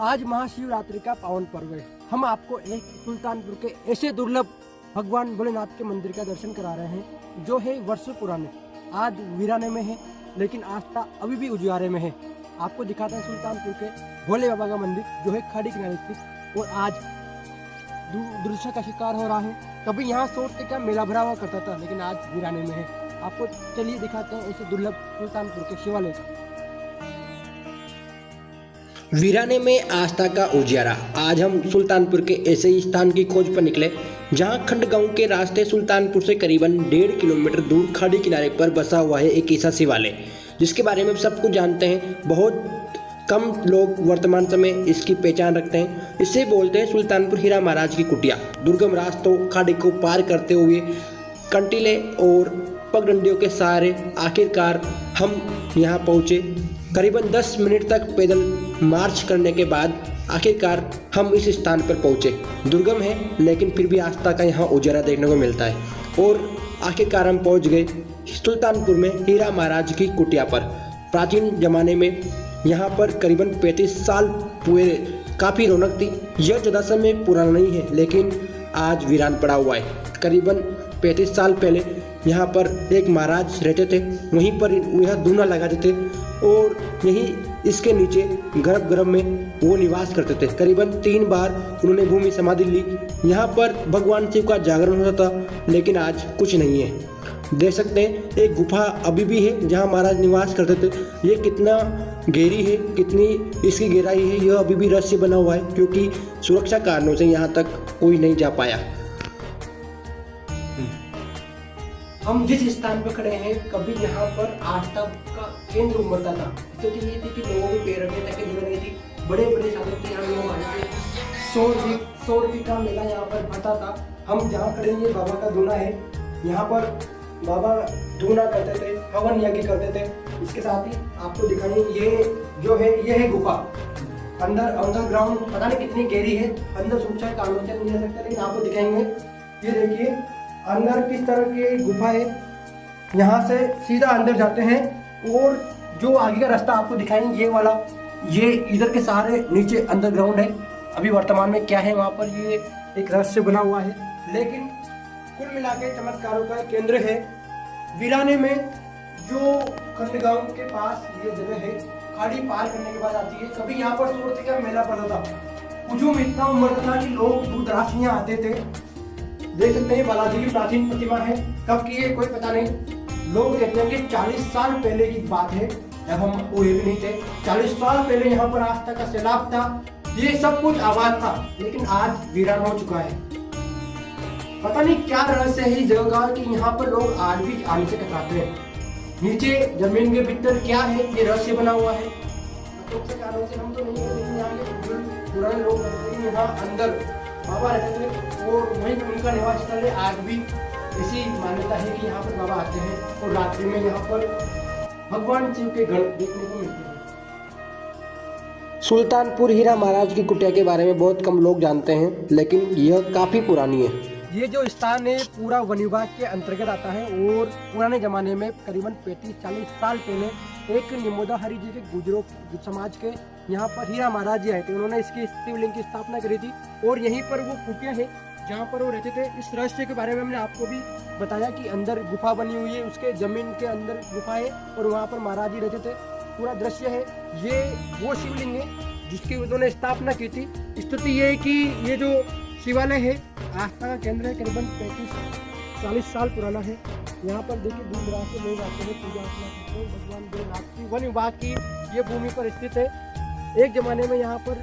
आज महाशिवरात्रि का पावन पर्व है। हम आपको एक सुल्तानपुर के ऐसे दुर्लभ भगवान भोलेनाथ के मंदिर का दर्शन करा रहे हैं जो है वर्षों पुराने। आज वीराने में है लेकिन आस्था अभी भी उजियारे में है। आपको दिखाते हैं सुल्तानपुर के भोले बाबा का मंदिर जो है खाड़ी किनारे स्थित, और आज दृश्य का शिकार हो रहा है। कभी यहाँ सोचते का मेला भरा हुआ करता था लेकिन आज वीराने में है। आपको चलिए दिखाते हैं ऐसे दुर्लभ सुल्तानपुर के शिवालय का। वीराने में आस्था का उजियारा। आज हम सुल्तानपुर के ऐसे ही स्थान की खोज पर निकले जहां खंड गांव के रास्ते सुल्तानपुर से करीबन 1.5 किलोमीटर दूर खाड़ी किनारे पर बसा हुआ है एक ऐसा शिवालय जिसके बारे में सब कुछ जानते हैं। बहुत कम लोग वर्तमान समय इसकी पहचान रखते हैं। इसे बोलते हैं सुल्तानपुर हीरा महाराज की कुटिया। दुर्गम रास्तों खाड़ी को पार करते हुए कंटीले और पगडंडियों के सहारे आखिरकार हम यहाँ पहुँचे। करीबन 10 मिनट तक पैदल मार्च करने के बाद आखिरकार हम इस स्थान पर पहुंचे। दुर्गम है लेकिन फिर भी आस्था का यहाँ उजाला देखने को मिलता है और आखिरकार हम पहुंच गए सुल्तानपुर में हीरा महाराज की कुटिया पर। प्राचीन जमाने में यहाँ पर करीबन 35 साल पूरे काफ़ी रौनक थी। यह ज़्यादा समय पुराना नहीं है लेकिन आज वीरान पड़ा हुआ है। करीबन 35 साल पहले यहाँ पर एक महाराज रहते थे, वहीं पर यह दूना लगाते थे और यहीं इसके नीचे गर्भगृह में वो निवास करते थे। करीबन 3 बार उन्होंने भूमि समाधि ली। यहाँ पर भगवान शिव का जागरण होता था लेकिन आज कुछ नहीं है। देख सकते हैं एक गुफा अभी भी है जहाँ महाराज निवास करते थे। ये कितना गहरी है, कितनी इसकी गहराई है, यह अभी भी रहस्य बना हुआ है क्योंकि सुरक्षा कारणों से यहाँ तक कोई नहीं जा पाया। हम जिस स्थान पर खड़े हैं कभी यहाँ पर आस्था का केंद्र उमड़ता था। स्थिति ये थी कि लोगों के पैर रखने तक की जगह नहीं थी। बड़े बड़े साधक यहाँ लोग आए थे। सौरवी का मेला यहाँ पर भरता था। हम जहाँ खड़े हैं बाबा का दूना है। यहाँ पर बाबा दूना करते थे, हवन यज्ञ करते थे। इसके साथ ही आपको दिखाएंगे ये जो है ये है गुफा। अंदर ग्राउंड पता नहीं कितनी गहरी है, अंदर सुरक्षा कानून से नहीं जा सकता, लेकिन आपको दिखाएंगे। ये देखिए अंदर किस तरह की गुफा है। यहाँ से सीधा अंदर जाते हैं और जो आगे का रास्ता आपको दिखाएंगे ये वाला, ये इधर के सहारे नीचे अंडरग्राउंड है। अभी वर्तमान में क्या है वहाँ पर ये एक रहस्य बना हुआ है, लेकिन कुल मिला के चमत्कारों का केंद्र है। वीराने में जो खंडगांव के पास ये जगह है, खाड़ी पार करने के बाद आती है। कभी यहाँ पर सूरज का मेला पड़ता था। हुजूम इतना उमड़ता था कि लोग दूर दराज से यहाँ आते थे। देख सकते हैं बालाजी की प्राचीन प्रतिमा है, कब की है कोई पता नहीं। लोग कहते हैं कि 40 साल पहले की बात है जब हम हुए भी नहीं थे। 40 साल पहले यहाँ पर आस्था का सैलाब था, ये सब कुछ आबाद था, लेकिन आज वीरान हो चुका है। पता नहीं क्या रहस्य है इस जगह का कि यहाँ पर लोग आज भी आने से कतराते हैं। नीचे जमीन के भीतर क्या है ये रहस्य बना हुआ है। कारणों से हम तो नहीं, लेकिन यहाँ के पुराने लोग यहाँ अंदर बाबा रहते थे और वहीं पर उनका निवास स्थल है। आज भी ऐसी मान्यता है कि यहाँ पर बाबा आते हैं और रात्रि में यहाँ पर भगवान शिव के गण देखने को मिलते हैं। सुल्तानपुर हीरा महाराज की कुटिया के बारे में बहुत कम लोग जानते हैं लेकिन यह काफ़ी पुरानी है। ये जो स्थान है पूरा वन विभाग के अंतर्गत आता है और पुराने जमाने में करीबन 35-40 साल पहले एक निमोदा हरि जी के गुजरों समाज के यहाँ पर हीरा महाराज जी आए थे। उन्होंने इसकी शिवलिंग की स्थापना करी थी और यहीं पर वो कुटिया है जहाँ पर वो रहते थे। इस रहस्य के बारे में हमने आपको भी बताया कि अंदर गुफा बनी हुई है, उसके जमीन के अंदर गुफा है और वहाँ पर महाराज जी रहते थे। पूरा दृश्य है। ये वो शिवलिंग है जिसकी उन्होंने स्थापना की थी। स्थिति ये है कि ये जो शिवालय है आस्था का केंद्र है, करीबन 35-40 साल पुराना है। यहाँ पर देखिए दूर दराज से लोग आते हैं, पूजा अर्चना करते हैं। भगवान भोलेनाथ की वन विभाग की ये भूमि पर स्थित है। एक जमाने में यहाँ पर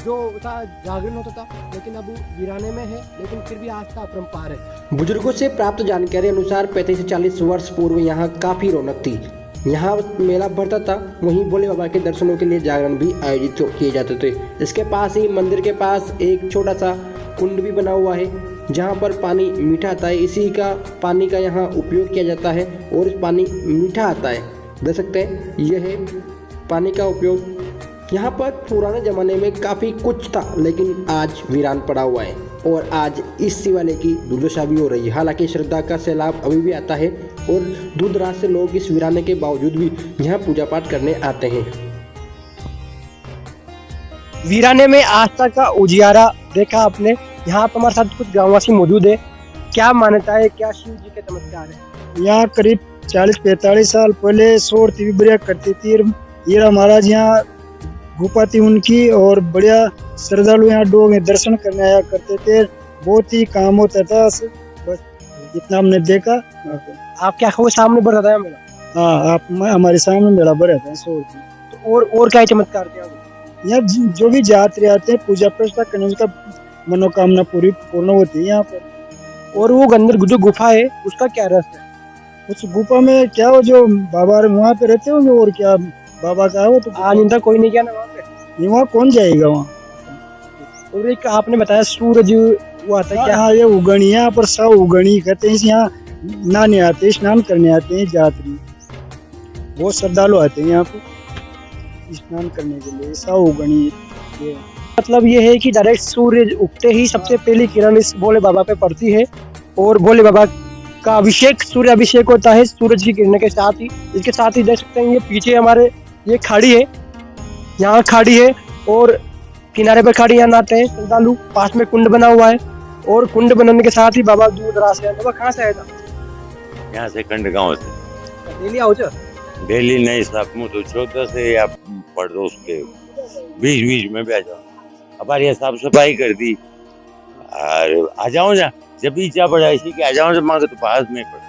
जो था जागरण होता था, लेकिन अब वीराने में है, लेकिन फिर भी आस्था अपरंपार है। बुजुर्गों से प्राप्त जानकारी अनुसार 35 से 40 वर्ष पूर्व यहाँ काफ़ी रौनक थी। यहाँ मेला भरता था, वहीं भोले बाबा के दर्शनों के लिए जागरण भी आयोजित किए जाते थे। इसके पास ही मंदिर के पास एक छोटा सा कुंड भी बना हुआ है जहाँ पर पानी मीठा आता है। इसी का पानी का यहाँ उपयोग किया जाता है और पानी मीठा आता है। देख सकते हैं यह है पानी का उपयोग। यहाँ पर पुराने ज़माने में काफ़ी कुछ था लेकिन आज वीरान पड़ा हुआ है और आज इस शिवालय की दुर्दशा भी हो रही है। हालांकि श्रद्धा का सैलाब अभी भी आता है और दूर दराज से लोग इस वीराने के बावजूद भी यहाँ पूजा पाठ करने आते हैं। वीराने में आस्था का उजियारा देखा आपने। यहाँ पर हमारे साथ कुछ ग्रामवासी मौजूद है। क्या मान्यता है, क्या शिव जी के चमत्कार है? यहाँ करीब 40-45 साल पहले सोर थी बढ़िया करती थी। हीरा महाराज यहाँ गुफा थी उनकी, और बढ़िया श्रद्धालु यहाँ लोग दर्शन करने आया करते थे। बहुत ही काम होता था। बस इतना हमने देखा। आपके आंखों के सामने बढ़ रहा है मेरा? हाँ, आप हमारे सामने मेला बढ़ा था सोर थी। तो और क्या चमत्कार थे यहाँ जो भी यात्री आते हैं पूजा प्रतिष्ठा करने, उसका मनोकामना पूर्ण होती है यहाँ पर। और वो अंदर जो गुफा है उसका क्या रहस्य है? उस गुफा में क्या हो, जो बाबा वहाँ पे रहते होंगे, और क्या बाबा का है वो तो आनंदा कोई नहीं गया ना वहाँ पे? वहाँ कौन जाएगा वहाँ। और एक आपने बताया सूरज वो आता है क्या? हाँ, ये उगणी है यहाँ पर, सा उगणी कहते हैं। यहाँ नहाने आते हैं, स्नान करने आते हैं यात्री। बहुत श्रद्धालु आते हैं यहाँ पे स्नान करने के लिए। सा उगणी मतलब ये है कि डायरेक्ट सूर्य उगते ही सबसे पहली किरण इस भोले बाबा पे पड़ती है, और भोले बाबा का अभिषेक, सूर्य अभिषेक होता है सूरज की किरण के साथ ही। इसके साथ ही देख सकते हैं ये पीछे हमारे ये खाड़ी है, यहाँ खाड़ी है, और किनारे पर खाड़ी यहाँ नहाते हैं श्रद्धालु। पास में कुंड बना हुआ है, और कुंड बनने के साथ ही बाबा दूर दराज से। बाबा कहाँ से आया था? यहाँ से कंड गाँव से। डेली आओ जा? डेली नहीं साहब, मुँह तो 14 से या पड़ोस के बीच में भी आ जाओ। हमारी साफ सफाई कर दी, और आ जाओ ना जब भी इच्छा पड़ा इसी के आ जाओ, जब मांगे तो पास में पड़ती।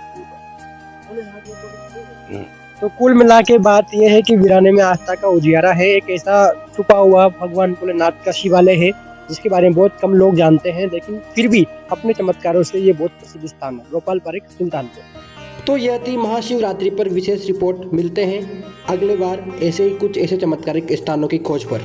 तो कुल मिला के बात यह है कि वीराने में आस्था का उजियारा है। एक ऐसा छुपा हुआ भगवान भोलेनाथ का शिवालय है जिसके बारे में बहुत कम लोग जानते हैं, लेकिन फिर भी अपने चमत्कारों से ये बहुत प्रसिद्ध स्थान है। गोपाल पारेख, सुल्तानपुर। तो यह थी महाशिवरात्रि पर विशेष रिपोर्ट। मिलते हैं अगले बार ऐसे ही कुछ ऐसे चमत्कारिक स्थानों की खोज पर।